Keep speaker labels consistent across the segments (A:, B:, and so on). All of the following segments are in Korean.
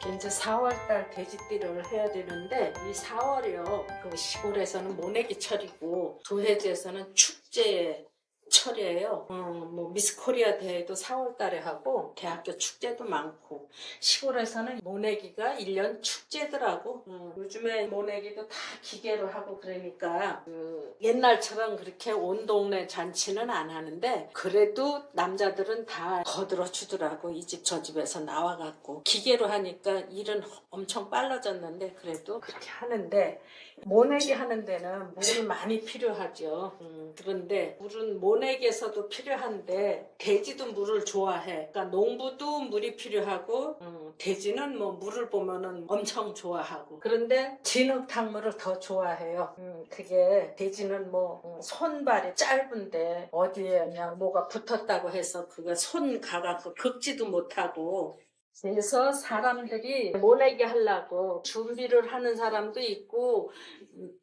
A: 이제 4월달 돼지띠를 해야 되는데 이 4월이요 그 시골에서는 모내기 철이고 도해지에서는 축제 철이에요. 뭐 미스 코리아 대회도 4월달에 하고 대학교 축제도 많고 시골에서는 모내기가 1년 축제더라고. 요즘에 모내기도 다 기계로 하고 그러니까 옛날처럼 그렇게 온 동네 잔치는 안 하는데 그래도 남자들은 다 거들어 주더라고. 이 집 저 집에서 나와갖고 기계로 하니까 일은 엄청 빨라졌는데 그래도 그렇게 하는데 모내기 하는 데는 물이 많이 필요하죠. 그런데 물은 모내기에서도 필요한데 돼지도 물을 좋아해. 그러니까 농부도 물이 필요하고 돼지는 뭐 물을 보면은 엄청 좋아하고 그런데 진흙탕물을 더 좋아해요. 그게 돼지는 뭐 손발이 짧은데 어디에 그냥 뭐가 붙었다고 해서 그거 손 가갖고 긁지도 못하고 그래서 사람들이 모내기 하려고 준비를 하는 사람도 있고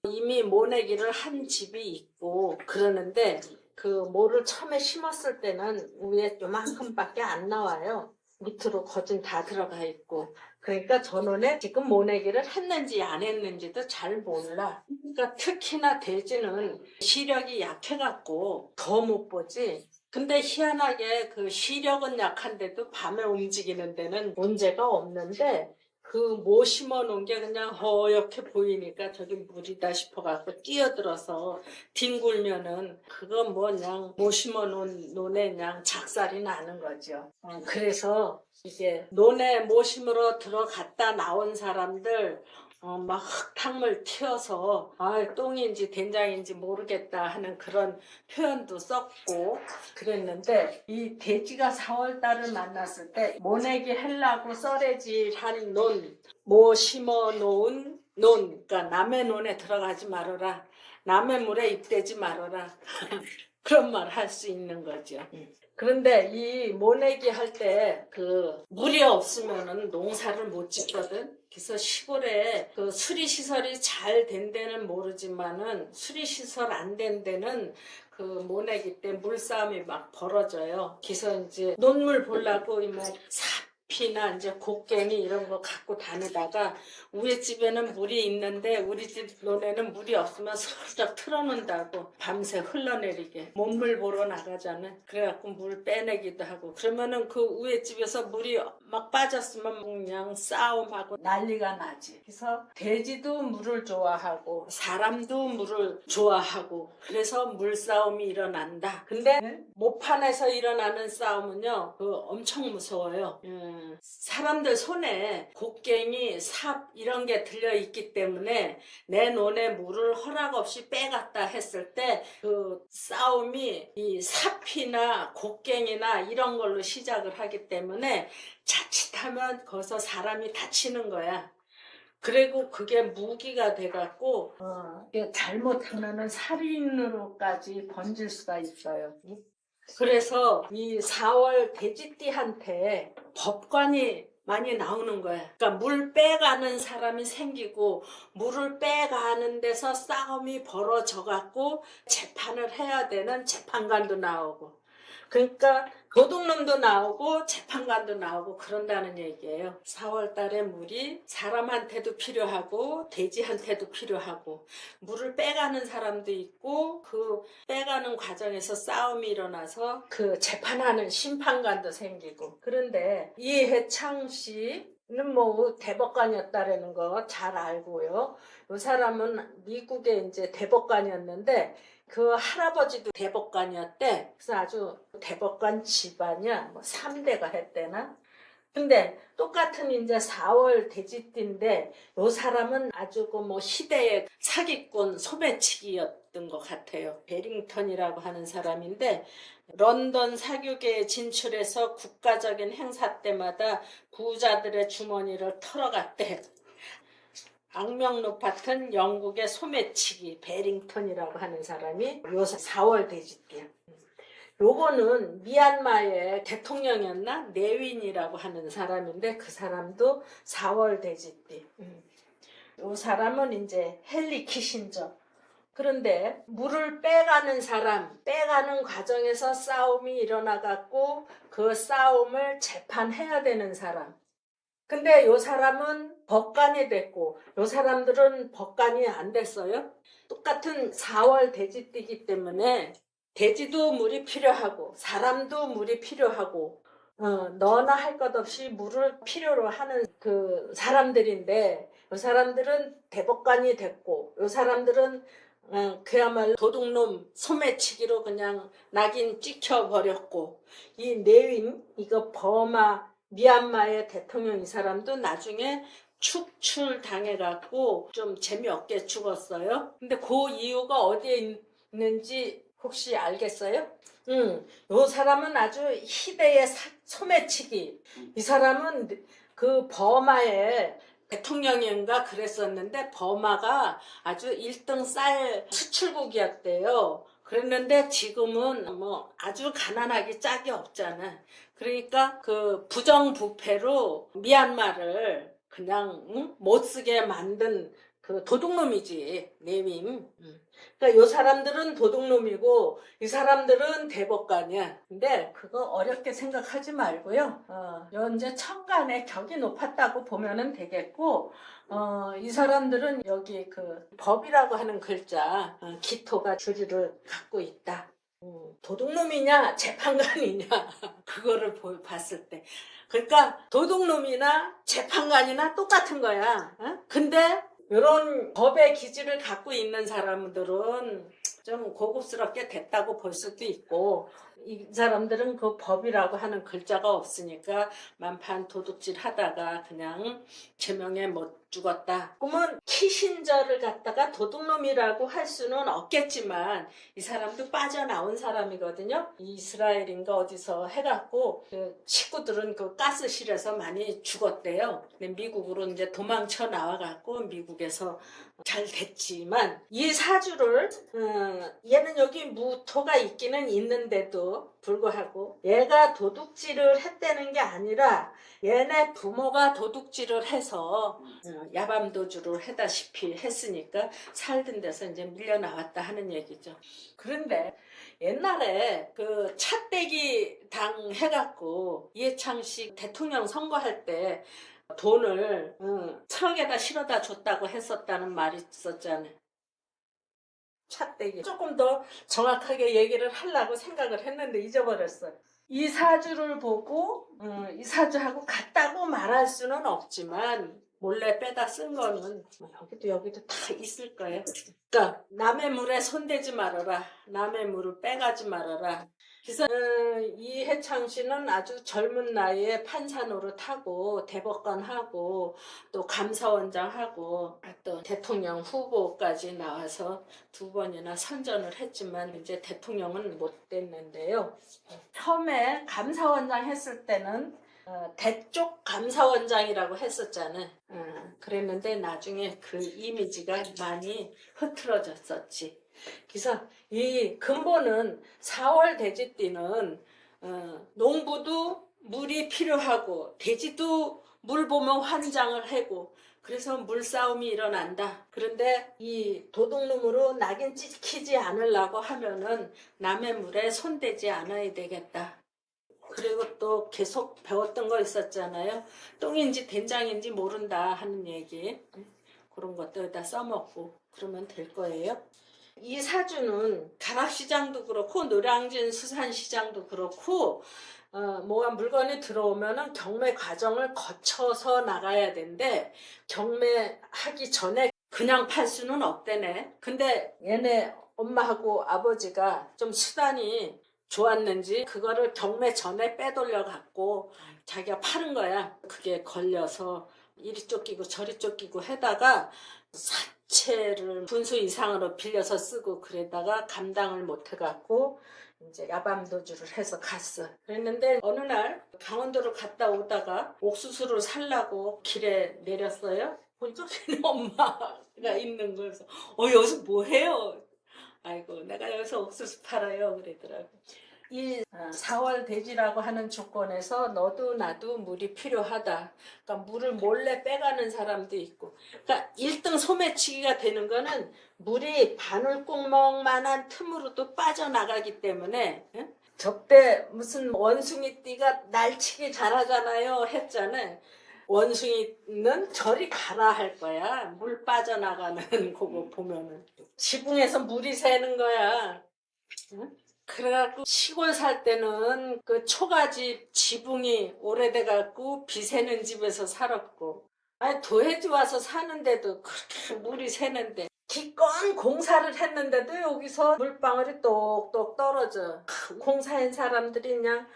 A: 이미 모내기를 한 집이 있고 그러는데 그 모를 처음에 심었을 때는 위에 요만큼밖에 안 나와요. 밑으로 거진 다 들어가 있고 그러니까 전원에 지금 모내기를 했는지 안 했는지도 잘 몰라. 그러니까 특히나 돼지는 시력이 약해갖고 더 못 보지. 근데 희한하게 그 시력은 약한데도 밤에 움직이는 데는 문제가 없는데 그 모 심어 놓은 게 그냥 허옇게 보이니까 저기 물이다 싶어갖고 뛰어들어서 뒹굴면은 그건 뭐 그냥 모 심어 놓은 논에 그냥 작살이 나는 거죠. 그래서 이게 논에 모 심으러 들어갔다 나온 사람들 막 흙탕물 튀어서 똥인지 된장인지 모르겠다 하는 그런 표현도 썼고 그랬는데 이 돼지가 4월달을 만났을 때 모내기 하려고 썰애질한 논, 모 심어 놓은 논, 그러니까 남의 논에 들어가지 말아라. 남의 물에 입대지 말아라. 그런 말 할 수 있는 거죠. 그런데 이 모내기 할 때 그 물이 없으면은 농사를 못 짓거든. 그래서 시골에 그 수리시설이 잘 된 데는 모르지만은 수리시설 안 된 데는 그 모내기 때 물싸움이 막 벌어져요. 그래서 이제 논물 보려고 뭐 사피나 이제 곡괭이 이런 거 갖고 다니다가 우리 집에는 물이 있는데 우리 집 논에는 물이 없으면 슬쩍 틀어놓는다고 밤새 흘러내리게 몸물 보러 나가잖아. 그래갖고 물 빼내기도 하고 그러면은 그 우리 집에서 물이 막 빠졌으면 그냥 싸움하고 난리가 나지. 그래서 돼지도 물을 좋아하고 사람도 물을 좋아하고 그래서 물싸움이 일어난다. 근데 모판에서 일어나는 싸움은요 엄청 무서워요. 사람들 손에 곡괭이, 삽 이런 게 들려있기 때문에 내 논에 물을 허락 없이 빼갔다 했을 때 그 싸움이 이 삽이나 곡괭이나 이런 걸로 시작을 하기 때문에 자칫하면 거기서 사람이 다치는 거야. 그리고 그게 무기가 돼갖고 잘못하면은 살인으로까지 번질 수가 있어요. 그래서 이 4월 돼지띠한테 법관이 많이 나오는 거야. 그러니까 물 빼가는 사람이 생기고 물을 빼가는 데서 싸움이 벌어져 갖고 재판을 해야 되는 재판관도 나오고 그러니까 도둑놈도 나오고 재판관도 나오고 그런다는 얘기예요. 4월 달에 물이 사람한테도 필요하고 돼지한테도 필요하고 물을 빼가는 사람도 있고 그 빼가는 과정에서 싸움이 일어나서 그 재판하는 심판관도 생기고 그런데 이해창 씨는 뭐 대법관이었다라는 거 잘 알고요. 이 사람은 미국의 이제 대법관이었는데 그 할아버지도 대법관이었대. 그래서 아주 대법관 집안이야. 뭐 3대가 했대나? 근데 똑같은 이제 4월 돼지띠인데 요 사람은 아주 그 뭐 시대의 사기꾼 소매치기였던 것 같아요. 베링턴이라고 하는 사람인데 런던 사교계에 진출해서 국가적인 행사 때마다 부자들의 주머니를 털어갔대. 악명 높았던 영국의 소매치기 베링턴이라고 하는 사람이 요새 4월 돼지띠야. 요거는 미얀마의 대통령이었나? 네윈이라고 하는 사람인데 그 사람도 4월 돼지띠. 요 사람은 이제 헨리 키신저. 그런데 물을 빼가는 사람, 빼가는 과정에서 싸움이 일어나갖고 그 싸움을 재판해야 되는 사람. 근데 요 사람은 법관이 됐고 요 사람들은 법관이 안 됐어요. 똑같은 4월 돼지띠기 때문에 돼지도 물이 필요하고 사람도 물이 필요하고 너나 할 것 없이 물을 필요로 하는 그 사람들인데 요 사람들은 대법관이 됐고 요 사람들은 그야말로 도둑놈 소매치기로 그냥 낙인 찍혀버렸고 이 내윈 이거 버마 미얀마의 대통령 이 사람도 나중에 축출당해갖고 좀 재미없게 죽었어요. 근데 그 이유가 어디에 있는지 혹시 알겠어요? 요 사람은 아주 희대의 소매치기. 이 사람은 그 버마의 대통령인가 그랬었는데 버마가 아주 1등 쌀 수출국이었대요. 그랬는데 지금은 뭐 아주 가난하기 짝이 없잖아. 그러니까 그 부정부패로 미얀마를 그냥 못 쓰게 만든 그 도둑놈이지 내윈. 그러니까 요 사람들은 도둑놈이고 이 사람들은 대법관이야. 근데 그거 어렵게 생각하지 말고요. 요 이제 천간에 격이 높았다고 보면은 되겠고 이 사람들은 여기 그 법이라고 하는 글자 기토가 주류를 갖고 있다. 도둑놈이냐 재판관이냐 그거를 봤을 때 그러니까 도둑놈이나 재판관이나 똑같은 거야. 근데 이런 법의 기질을 갖고 있는 사람들은 좀 고급스럽게 됐다고 볼 수도 있고 이 사람들은 그 법이라고 하는 글자가 없으니까 만판 도둑질 하다가 그냥 제명에 못 죽었다. 그러면 키신저를 갖다가 도둑놈이라고 할 수는 없겠지만 이 사람도 빠져나온 사람이거든요. 이스라엘인가 어디서 해갖고 그 식구들은 그 가스실에서 많이 죽었대요. 근데 미국으로 이제 도망쳐 나와갖고 미국에서 잘 됐지만 이 사주를 얘는 여기 무토가 있기는 있는데도 불구하고 얘가 도둑질을 했다는 게 아니라 얘네 부모가 도둑질을 해서 야밤도주를 하다시피 했으니까 살던 데서 이제 밀려 나왔다 하는 얘기죠. 그런데 옛날에 그 차떼기 당 해갖고 이해창식 대통령 선거할 때 돈을 트럭에다 실어다 줬다고 했었다는 말이 있었잖아요. 차떼기. 조금 더 정확하게 얘기를 하려고 생각을 했는데 잊어버렸어요. 이 사주를 보고 이 사주하고 같다고 말할 수는 없지만 몰래 빼다 쓴 거는 여기도 다 있을 거예요. 그러니까 남의 물에 손대지 말아라. 남의 물을 빼가지 말아라. 그래서 이해창 씨는 아주 젊은 나이에 판사 노릇하고 대법관하고 또 감사원장하고 또 대통령 후보까지 나와서 2번이나 선전을 했지만 이제 대통령은 못 됐는데요. 처음에 감사원장 했을 때는 대쪽 감사원장이라고 했었잖아요. 그랬는데 나중에 그 이미지가 많이 흐트러졌었지. 그래서 이 근본은 4월 돼지띠는 농부도 물이 필요하고 돼지도 물 보면 환장을 하고 그래서 물싸움이 일어난다. 그런데 이 도둑놈으로 낙인 찍히지 않으려고 하면은 남의 물에 손대지 않아야 되겠다. 그리고 또 계속 배웠던 거 있었잖아요. 똥인지 된장인지 모른다 하는 얘기. 그런 것도 여기다 써먹고 그러면 될 거예요. 이 사주는 가락시장도 그렇고 노량진 수산시장도 그렇고 뭐가 물건이 들어오면은 경매 과정을 거쳐서 나가야 되는데 경매하기 전에 그냥 팔 수는 없대네. 근데 얘네 엄마하고 아버지가 좀 수단이 좋았는지 그거를 경매 전에 빼돌려 갖고 자기가 파는 거야. 그게 걸려서 이리 쫓기고 저리 쫓기고 하다가 사채를 분수 이상으로 빌려서 쓰고 그러다가 감당을 못 해갖고 이제 야밤도주를 해서 갔어. 그랬는데 어느 날 강원도를 갔다 오다가 옥수수를 살라고 길에 내렸어요. 보니까 엄마가 있는 거예요. 그래서 여기서 뭐 해요? 아이고 내가 여기서 옥수수 팔아요 그러더라고. 이 4월 돼지라고 하는 조건에서 너도 나도 물이 필요하다. 그러니까 물을 몰래 빼가는 사람도 있고. 그러니까 1등 소매치기가 되는 거는 물이 바늘구멍만한 틈으로도 빠져나가기 때문에 저때 무슨 원숭이띠가 날치기 잘하잖아요 했잖아요. 원숭이는 저리 가라 할 거야. 물 빠져나가는 그거 보면은. 지붕에서 물이 새는 거야. 응? 그래갖고 시골 살 때는 그 초가집 지붕이 오래돼갖고 비 새는 집에서 살았고, 아니 도해지 와서 사는데도 그렇게 물이 새는데, 기껏 공사를 했는데도 여기서 물방울이 똑똑 떨어져. 공사한 사람들이 그냥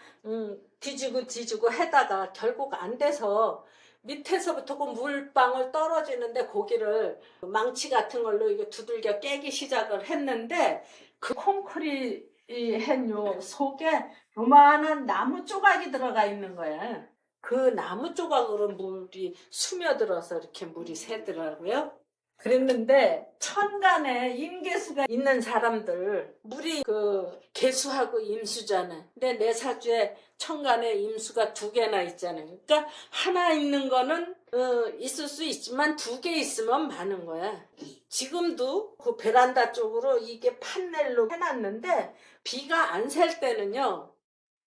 A: 뒤지고 해다가 결국 안 돼서 밑에서부터 그 물방울 떨어지는데 고기를 망치 같은 걸로 이거 두들겨 깨기 시작을 했는데, 그 콘크리트 햇요 속에 요만한 나무 조각이 들어가 있는 거야. 그 나무 조각으로 물이 스며들어서 이렇게 물이 새더라고요. 그랬는데 천간에 임계수가 있는 사람들, 물이 그 계수하고 임수잖아. 근데 내 사주에 천간에 임수가 2개나 있잖아요. 그러니까 하나 있는 거는 있을 수 있지만 2개 있으면 많은 거야. 지금도 그 베란다 쪽으로 이게 판넬로 해놨는데, 비가 안 셀 때는요,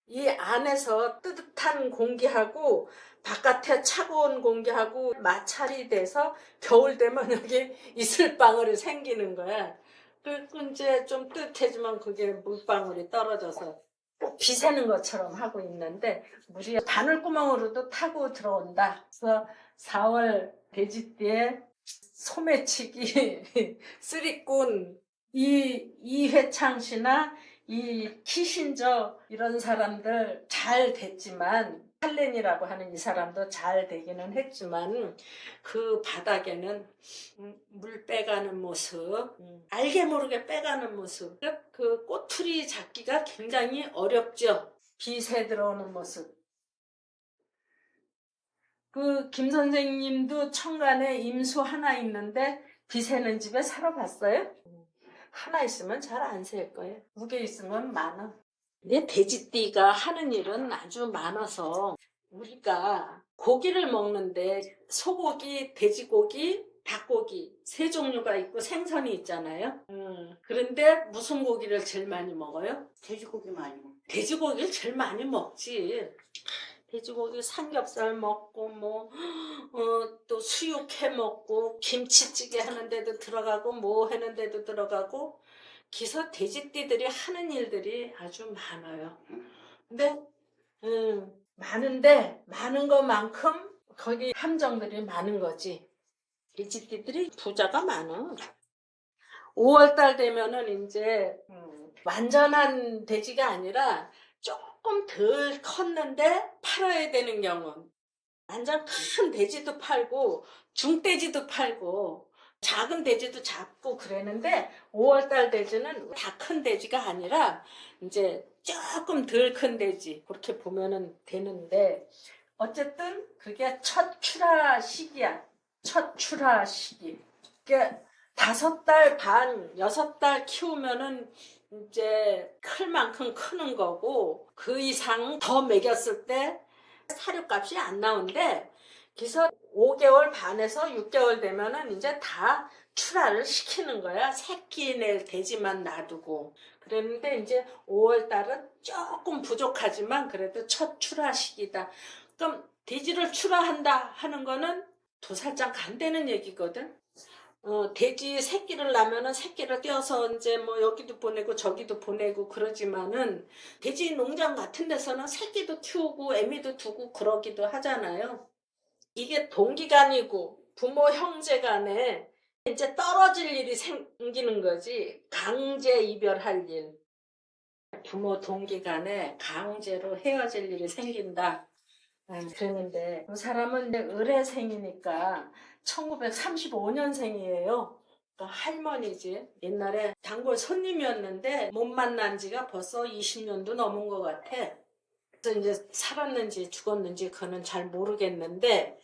A: 이 안에서 뜨뜻한 공기하고 바깥에 차가운 공기하고 마찰이 돼서 겨울 되면 여기 이슬방울이 생기는 거야. 그리고 이제 좀 뜨뜻해지면 그게 물방울이 떨어져서 꼭 비 새는 것처럼 하고 있는데, 물이 바늘구멍으로도 타고 들어온다. 그래서 4월 돼지띠에 소매치기, 쓰리꾼, 이회창 씨나 이 키신저 이런 사람들 잘 됐지만, 할렌이라고 하는 이 사람도 잘 되기는 했지만, 그 바닥에는 물 빼가는 모습, 알게 모르게 빼가는 모습, 그 꼬투리 잡기가 굉장히 어렵죠. 비새 들어오는 모습. 그 김 선생님도 천간에 임수 하나 있는데 비새는 집에 살아봤어요? 하나 있으면 잘 안 셀 거예요. 2개 있으면 많아. 근데 돼지띠가 하는 일은 아주 많아서, 우리가 고기를 먹는데 소고기, 돼지고기, 닭고기 3종류가 있고 생선이 있잖아요. 그런데 무슨 고기를 제일 많이 먹어요?
B: 돼지고기 많이 먹어.
A: 돼지고기를 제일 많이 먹지. 돼지고기 삼겹살 먹고 또 수육해 먹고 김치찌개 하는데도 들어가고 뭐 하는데도 들어가고, 기서 돼지띠들이 하는 일들이 아주 많아요. 근데 많은데 많은 것만큼 거기 함정들이 많은 거지. 돼지띠들이 부자가 많아. 5월달 되면은 이제 완전한 돼지가 아니라 조금 덜 컸는데 팔아야 되는 경우, 완전 큰 돼지도 팔고 중돼지도 팔고 작은 돼지도 잡고 그랬는데, 5월달 돼지는 다 큰 돼지가 아니라 이제 조금 덜 큰 돼지, 그렇게 보면은 되는데, 어쨌든 그게 첫 출하 시기야. 첫 출하 시기. 그게 5달 반, 6달 키우면은 이제 클 만큼 크는 거고, 그 이상 더 먹였을 때 사료값이 안 나오는데, 그래서 5개월 반에서 6개월 되면은 이제 다 출하를 시키는 거야. 새끼 낼 돼지만 놔두고. 그랬는데 이제 5월 달은 조금 부족하지만 그래도 첫 출하 시기다. 그럼 돼지를 출하한다 하는 거는 2살짝 간다는 얘기거든. 돼지 새끼를 낳으면은 새끼를 떼어서 이제 뭐 여기도 보내고 저기도 보내고 그러지만은, 돼지 농장 같은 데서는 새끼도 키우고 애미도 두고 그러기도 하잖아요. 이게 동기간이고 부모 형제 간에 이제 떨어질 일이 생기는 거지. 강제 이별할 일. 부모 동기간에 강제로 헤어질 일이 생긴다. 그랬는데 그 사람은 이제 을해생이니까 1935년생이에요. 그러니까 할머니지. 옛날에 단골 손님이었는데 못 만난 지가 벌써 20년도 넘은 것 같아. 그래서 이제 살았는지 죽었는지 그거는 잘 모르겠는데,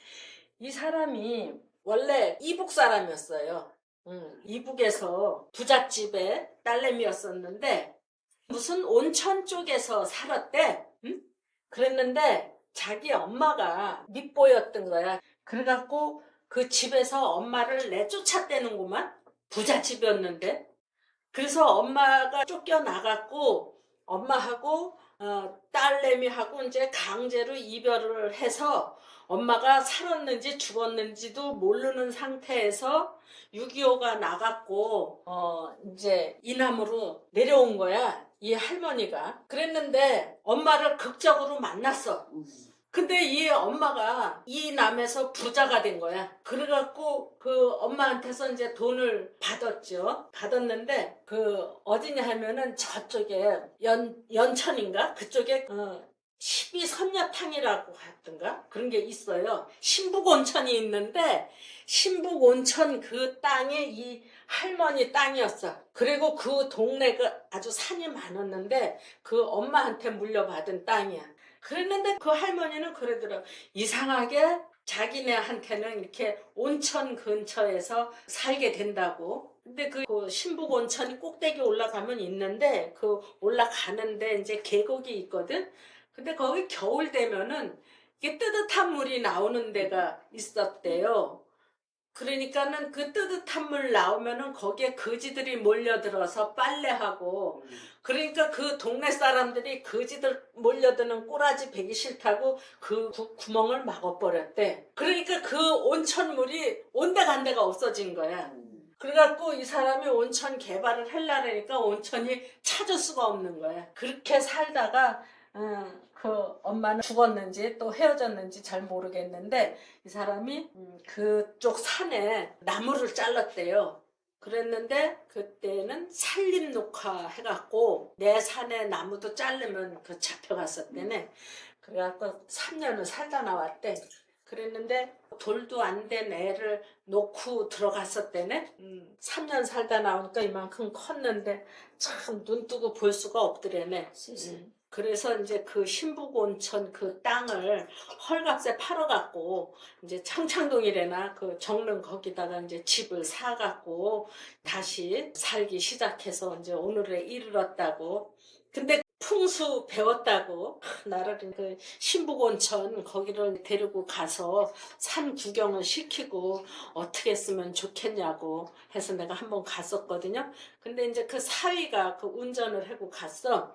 A: 이 사람이 원래 이북 사람이었어요. 이북에서 부잣집에 딸내미였었는데 무슨 온천 쪽에서 살았대. 그랬는데 자기 엄마가 밉보였던 거야. 그래갖고 그 집에서 엄마를 내쫓았다는구만. 부잣집이었는데. 그래서 엄마가 쫓겨나갖고 엄마하고 딸내미하고 이제 강제로 이별을 해서 엄마가 살았는지 죽었는지도 모르는 상태에서 6.25가 나갔고 이제 이남으로 내려온 거야. 이 할머니가. 그랬는데 엄마를 극적으로 만났어. 근데 이 엄마가 이 남에서 부자가 된 거야. 그래갖고 그 엄마한테서 이제 돈을 받았죠. 받았는데 그 어디냐 하면은 저쪽에 연천인가? 그쪽에 12선녀탕이라고 하던가? 그런 게 있어요. 신북온천이 있는데 신북온천 그 땅이 이 할머니 땅이었어. 그리고 그 동네가 아주 산이 많았는데 그 엄마한테 물려받은 땅이야. 그랬는데 그 할머니는 그러더라고. 이상하게 자기네한테는 이렇게 온천 근처에서 살게 된다고. 근데 그 신북 온천이 꼭대기 올라가면 있는데 그 올라가는데 이제 계곡이 있거든. 근데 거기 겨울 되면은 이게 뜨뜻한 물이 나오는 데가 있었대요. 그러니까는 그 뜨뜻한 물 나오면은 거기에 거지들이 몰려들어서 빨래하고 그러니까 그 동네 사람들이 거지들 몰려드는 꼬라지 베기 싫다고 그 구멍을 막아버렸대. 그러니까 그 온천물이 온데간데가 없어진 거야. 그래갖고 이 사람이 온천 개발을 하려니까 온천이 찾을 수가 없는 거야. 그렇게 살다가 그 엄마는 죽었는지 또 헤어졌는지 잘 모르겠는데 이 사람이 그쪽 산에 나무를 잘랐대요. 그랬는데 그때는 산림 녹화 해갖고 내 산에 나무도 자르면 그 잡혀갔었대네. 그래갖고 3년을 살다 나왔대. 그랬는데 돌도 안 된 애를 놓고 들어갔었대네. 3년 살다 나오니까 이만큼 컸는데 참 눈 뜨고 볼 수가 없더래네. 그래서 이제 그 신북온천 그 땅을 헐값에 팔아갖고 이제 청창동이래나 그 정릉 거기다가 이제 집을 사갖고 다시 살기 시작해서 이제 오늘에 이르렀다고. 근데 풍수 배웠다고 나를 그 신북온천 거기를 데리고 가서 산 구경을 시키고 어떻게 했으면 좋겠냐고 해서 내가 한번 갔었거든요. 근데 이제 그 사위가 그 운전을 하고 갔어.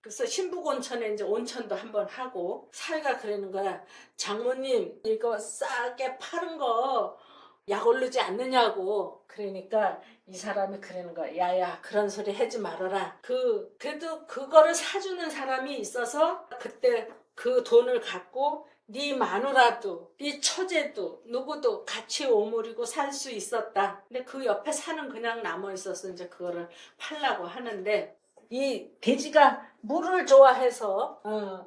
A: 그래서 신북온천에 이제 온천도 한번 하고 사위가 그러는 거야. 장모님 이거 싸게 파는 거 약 오르지 않느냐고. 그러니까 이 사람이 그러는 거야. 야야 그런 소리 하지 말아라. 그래도 그거를 사주는 사람이 있어서 그때 그 돈을 갖고 네 마누라도 네 처제도 누구도 같이 오므리고 살 수 있었다. 근데 그 옆에 산은 그냥 남아 있어서 이제 그거를 팔라고 하는데 이 돼지가 물을 좋아해서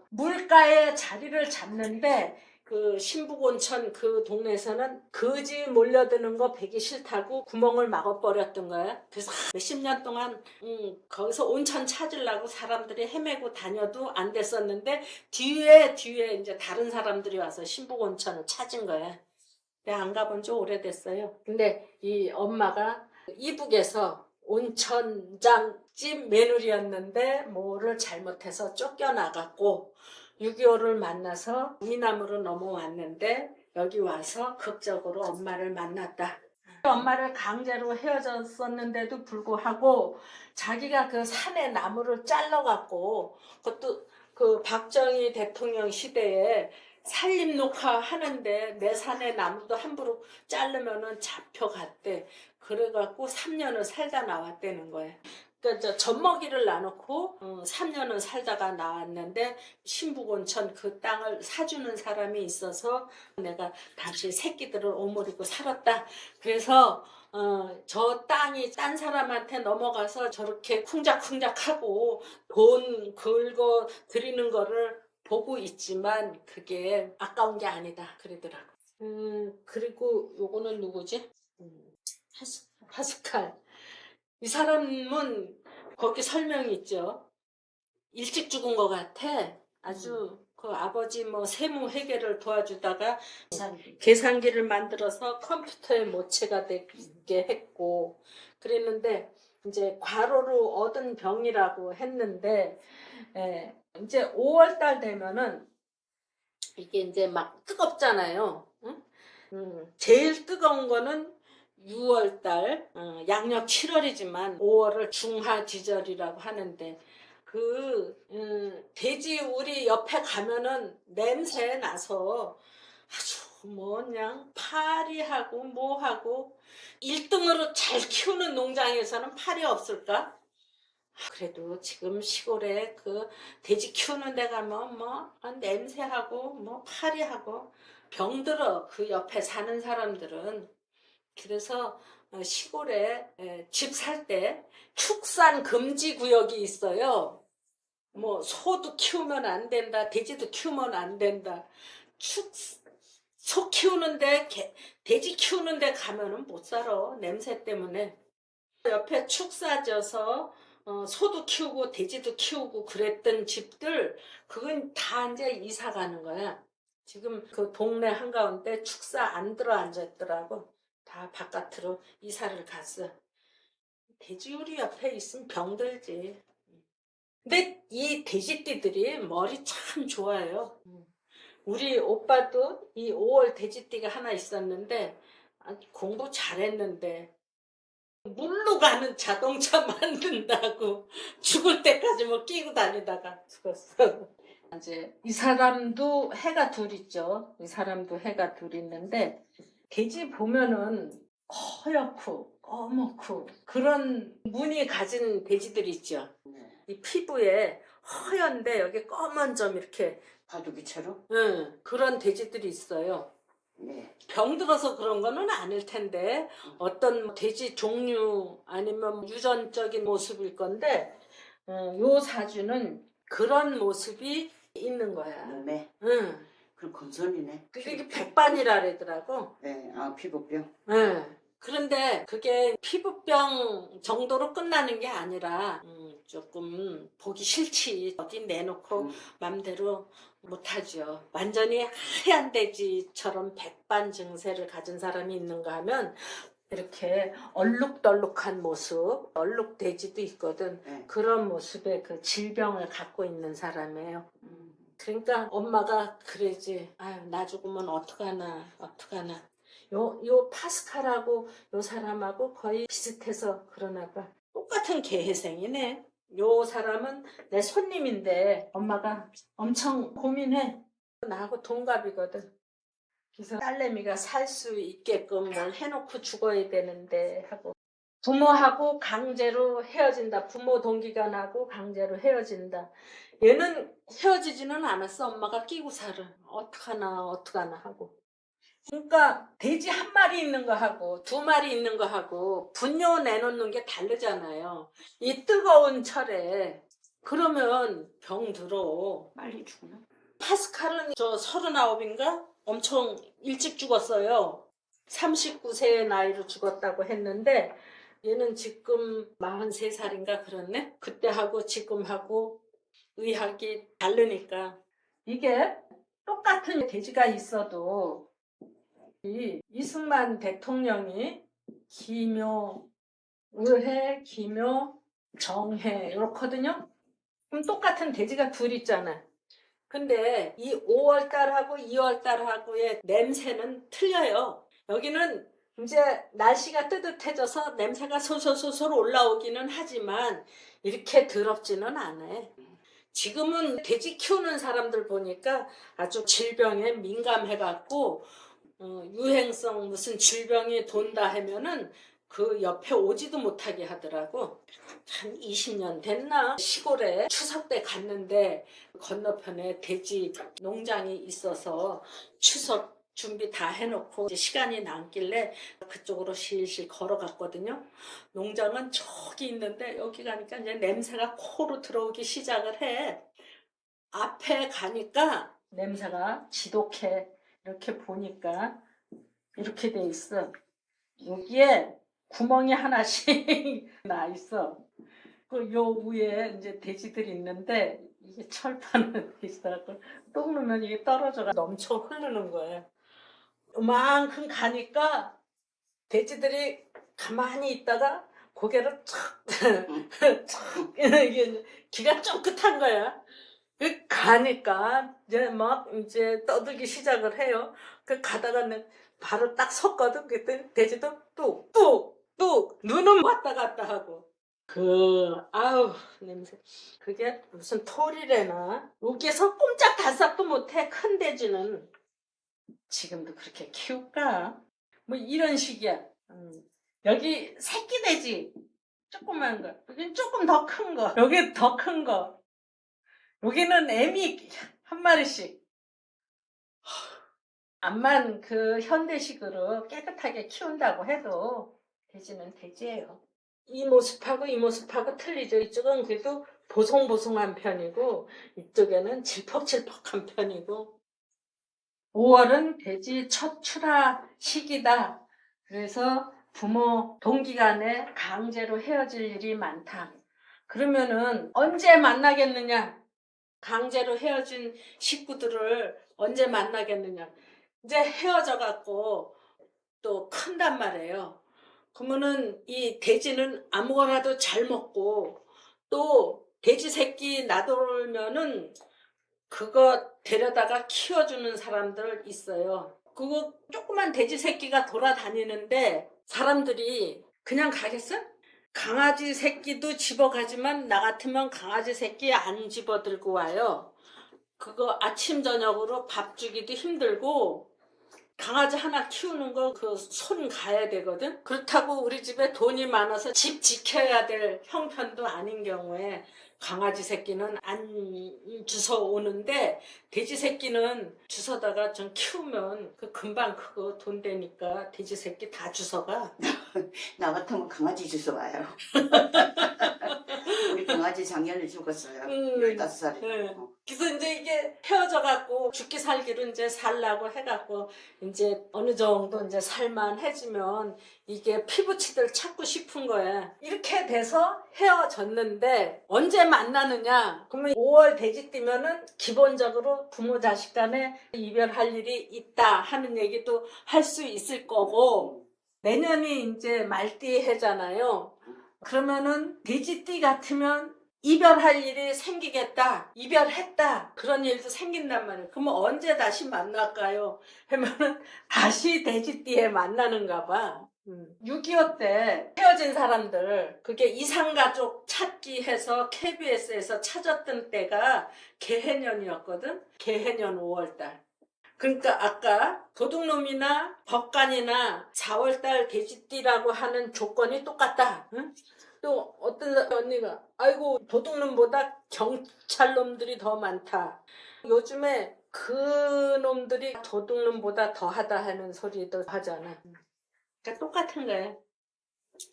A: 물가에 자리를 잡는데 그 신북온천 그 동네에서는 거지 몰려드는 거 베기 싫다고 구멍을 막아버렸던 거야. 그래서 몇십 년 동안 거기서 온천 찾으려고 사람들이 헤매고 다녀도 안 됐었는데 뒤에 이제 다른 사람들이 와서 신북온천을 찾은 거야. 내가 안 가본 지 오래됐어요. 근데 이 엄마가 이북에서 온천장집 며느리였는데 뭐를 잘못해서 쫓겨나갔고 6.25를 만나서 이남으로 넘어왔는데 여기 와서 극적으로 엄마를 만났다. 엄마를 강제로 헤어졌었는데도 불구하고 자기가 그 산에 나무를 잘라갖고 그것도 그 박정희 대통령 시대에 산림 녹화 하는데 내 산에 나무도 함부로 자르면은 잡혀갔대. 그래갖고 3년을 살다 나왔다는 거예요. 그러니까 젖먹이를 놔놓고 3년을 살다가 나왔는데 신북온천 그 땅을 사주는 사람이 있어서 내가 다시 새끼들을 오므리고 살았다. 그래서 저 땅이 딴 사람한테 넘어가서 저렇게 쿵작쿵작하고 돈 긁어 드리는 거를 보고 있지만 그게 아까운 게 아니다 그러더라고. 그리고 요거는 누구지? 파스칼. 이 사람은 거기 설명이 있죠. 일찍 죽은 것 같아. 아주 그 아버지 뭐 세무 회계를 도와주다가 계산기를 만들어서 컴퓨터에 모체가 되게 했고 그랬는데 이제 과로로 얻은 병이라고 했는데 이제 5월달 되면은 이게 이제 막 뜨겁잖아요. 응? 제일 뜨거운 거는 6월달, 양력 7월이지만 5월을 중하지절이라고 하는데 돼지 우리 옆에 가면은 냄새 나서 아주 뭐 그냥 파리하고 뭐하고 1등으로 잘 키우는 농장에서는 파리 없을까? 그래도 지금 시골에 그 돼지 키우는 데 가면 뭐 냄새하고 뭐 파리하고 병들어 그 옆에 사는 사람들은. 그래서 시골에 집 살 때 축산 금지 구역이 있어요. 뭐 소도 키우면 안 된다, 돼지도 키우면 안 된다. 소 키우는데 돼지 키우는데 가면은 못 살아, 냄새 때문에. 옆에 축사져서 소도 키우고 돼지도 키우고 그랬던 집들 그건 다 이제 이사 가는 거야. 지금 그 동네 한가운데 축사 안 들어 앉았더라고. 다 바깥으로 이사를 갔어. 돼지우리 옆에 있으면 병들지. 근데 이 돼지띠들이 머리 참 좋아요. 우리 오빠도 이 5월 돼지띠가 하나 있었는데 공부 잘했는데 물로 가는 자동차 만든다고 죽을 때까지 뭐 끼고 다니다가 죽었어. 이제 이 사람도 해가 둘 있죠. 이 사람도 해가 둘 있는데 돼지 보면은 허옇고 검고 그런 무늬 가진 돼지들 있죠. 이 피부에 허연데 여기 검은 점 이렇게
B: 바둑이처럼?
A: 응, 그런 돼지들이 있어요.
B: 네.
A: 병들어서 그런 거는 아닐 텐데 어떤 돼지 종류 아니면 유전적인 모습일 건데 요 사주는 그런 모습이 있는 거야.
B: 몸에?
A: 응.
B: 그럼 건선이네.
A: 그게 백반이라 그러더라고.
B: 네, 아, 피부병?
A: 응. 그런데 그게 피부병 정도로 끝나는 게 아니라 조금 보기 싫지. 어디 내놓고 맘대로 못하죠. 완전히 하얀 돼지처럼 백반 증세를 가진 사람이 있는가 하면 이렇게 얼룩덜룩한 모습, 얼룩돼지도 있거든.
B: 네.
A: 그런 모습의 그 질병을 갖고 있는 사람이에요. 그러니까 엄마가 그러지. 아유, 나 죽으면 어떡하나. 요 파스칼하고 요 사람하고 거의 비슷해서 그러나 봐. 똑같은 개회생이네. 요 사람은 내 손님인데 엄마가 엄청 고민해. 나하고 동갑이거든. 그래서 딸내미가 살 수 있게끔 뭘 해놓고 죽어야 되는데 하고 부모하고 강제로 헤어진다. 부모 동기간하고 강제로 헤어진다. 얘는 헤어지지는 않았어. 엄마가 끼고 살아. 어떡하나 하고. 그러니까 돼지 한 마리 있는 거 하고 두 마리 있는 거 하고 분뇨 내놓는 게 다르잖아요. 이 뜨거운 철에. 그러면 병 들어.
B: 빨리 죽나?
A: 파스칼은 저 39인가? 엄청 일찍 죽었어요. 39세의 나이로 죽었다고 했는데 얘는 지금 43살인가 그렇네? 그때하고 지금하고 의학이 다르니까. 이게 똑같은 돼지가 있어도 이승만 대통령이 기묘, 의회, 기묘, 정해 이렇거든요. 그럼 똑같은 돼지가 둘 있잖아. 근데 이 5월달하고 2월달하고의 냄새는 틀려요. 여기는 이제 날씨가 뜨뜻해져서 냄새가 솔솔솔솔 올라오기는 하지만 이렇게 더럽지는 않아요. 지금은 돼지 키우는 사람들 보니까 아주 질병에 민감해갖고 유행성 무슨 질병이 돈다 하면은 그 옆에 오지도 못하게 하더라고. 한 20년 됐나? 시골에 추석 때 갔는데 건너편에 돼지 농장이 있어서 추석 준비 다 해놓고 이제 시간이 남길래 그쪽으로 실실 걸어갔거든요. 농장은 저기 있는데 여기 가니까 이제 냄새가 코로 들어오기 시작을 해. 앞에 가니까 냄새가 지독해. 이렇게 보니까 이렇게 돼 있어. 여기에 구멍이 하나씩 나 있어. 그 요 위에 이제 돼지들이 있는데 이게 철판은 돼지더라고. 똥 누면 이게 떨어져가 넘쳐 흐르는 거예요. 이만큼 가니까 돼지들이 가만히 있다가 고개를 촥 이게 기가 쫑긋한 거야. 그 가니까 이제 떠들기 시작을 해요. 그 가다가 바로 딱 섰거든. 그때 돼지도 뚝뚝뚝 눈은 왔다 갔다 하고 아우, 냄새. 그게 무슨 털이래나? 여기서 꼼짝 달싹도 못해, 큰 돼지는. 지금도 그렇게 키울까? 뭐 이런 식이야. 여기 새끼 돼지. 조그만 거. 여긴 조금 더 큰 거. 여기 더 큰 거. 여기는 애미 한 마리씩. 암만 그 현대식으로 깨끗하게 키운다고 해도 돼지는 돼지예요. 이 모습하고 이 모습하고 틀리죠. 이쪽은 그래도 보송보송한 편이고 이쪽에는 질퍽질퍽한 편이고 5월은 돼지 첫 출하 시기다. 그래서 부모 동기간에 강제로 헤어질 일이 많다. 그러면은 언제 만나겠느냐? 강제로 헤어진 식구들을 언제 만나겠느냐? 이제 헤어져 갖고 또 큰단 말이에요. 그러면은 이 돼지는 아무거나도 잘 먹고 또 돼지 새끼 낳으면은 그거 데려다가 키워주는 사람들 있어요. 그거 조그만 돼지 새끼가 돌아다니는데 사람들이 그냥 가겠어? 강아지 새끼도 집어가지만 나 같으면 강아지 새끼 안 집어들고 와요. 그거 아침 저녁으로 밥 주기도 힘들고 강아지 하나 키우는 거 그 손 가야 되거든. 그렇다고 우리 집에 돈이 많아서 집 지켜야 될 형편도 아닌 경우에 강아지 새끼는 안 주워 오는데 돼지 새끼는 주워다가 좀 키우면 그 금방 크고 돈 되니까 돼지 새끼 다 주워가.
B: 나 같으면 강아지 주워와요. 우리 강아지 작년에 죽었어요. 15살에.
A: 네. 그래서 이제 이게 헤어져갖고 죽기 살기로 이제 살라고 해갖고 이제 어느 정도 이제 살만해지면 이게 피부치들 찾고 싶은 거야. 이렇게 돼서 헤어졌는데 언제 만나느냐? 그러면 5월 돼지띠면은 기본적으로 부모 자식 간에 이별할 일이 있다 하는 얘기도 할 수 있을 거고 내년이 이제 말띠 해잖아요. 그러면은 돼지띠 같으면 이별할 일이 생기겠다. 이별했다. 그런 일도 생긴단 말이에요. 그러면 언제 다시 만날까요? 하면은 다시 돼지띠에 만나는가 봐. 6.25 때 헤어진 사람들 그게 이상가족 찾기 해서 KBS에서 찾았던 때가 개해년이었거든. 개해년 5월달. 그러니까 아까 도둑놈이나 법관이나 4월달 돼지띠라고 하는 조건이 똑같다. 응? 또 어떤 언니가 아이고 도둑놈보다 경찰놈들이 더 많다. 요즘에 그 놈들이 도둑놈보다 더하다 하는 소리도 하잖아. 그러니까 똑같은 거야.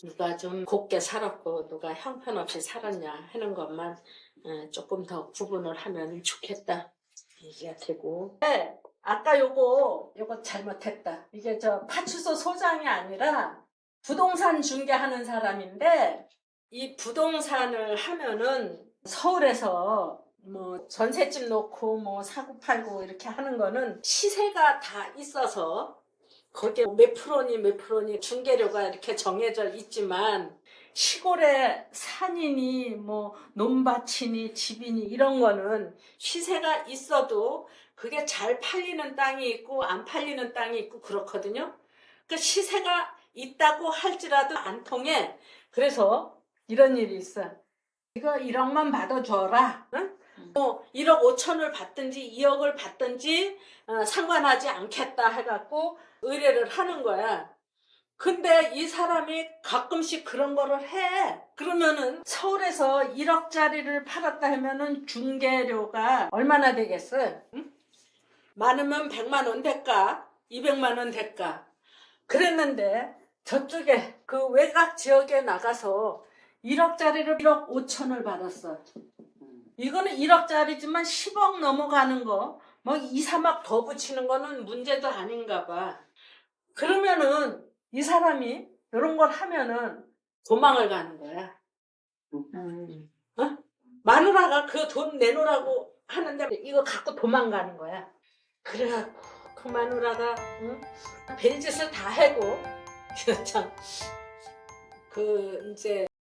A: 누가 좀 곱게 살았고 누가 형편없이 살았냐 하는 것만 조금 더 구분을 하면 좋겠다. 얘기가 되고. 네, 아까 요거 잘못했다. 이게 저 파출소 소장이 아니라 부동산 중개하는 사람인데 이 부동산을 하면은 서울에서 뭐 전셋집 놓고 뭐 사고 팔고 이렇게 하는 거는 시세가 다 있어서 거기에 몇 프로니 중개료가 이렇게 정해져 있지만 시골에 산이니 뭐 논밭이니 집이니 이런 거는 시세가 있어도 그게 잘 팔리는 땅이 있고 안 팔리는 땅이 있고 그렇거든요. 그 시세가 있다고 할지라도 안 통해. 그래서 이런 일이 있어. 이거 1억만 받아줘라. 응? 뭐 1억 5천을 받든지 2억을 받든지 상관하지 않겠다 해갖고 의뢰를 하는 거야. 근데 이 사람이 가끔씩 그런 거를 해. 그러면은 서울에서 1억짜리를 팔았다 하면은 중개료가 얼마나 되겠어? 응? 많으면 100만 원 될까? 200만 원 될까? 그랬는데 저쪽에 그 외곽 지역에 나가서 1억짜리를 1억 5천을 받았어. 이거는 1억짜리지만 10억 넘어가는 거, 뭐 2, 3억 더 붙이는 거는 문제도 아닌가 봐. 그러면은 이 사람이 이런 걸 하면은 도망을 가는 거야. 마누라가 그 돈 내놓으라고 하는데 이거 갖고 도망가는 거야. 그래갖고 그 마누라가 별짓을 다 하고 참 그 이제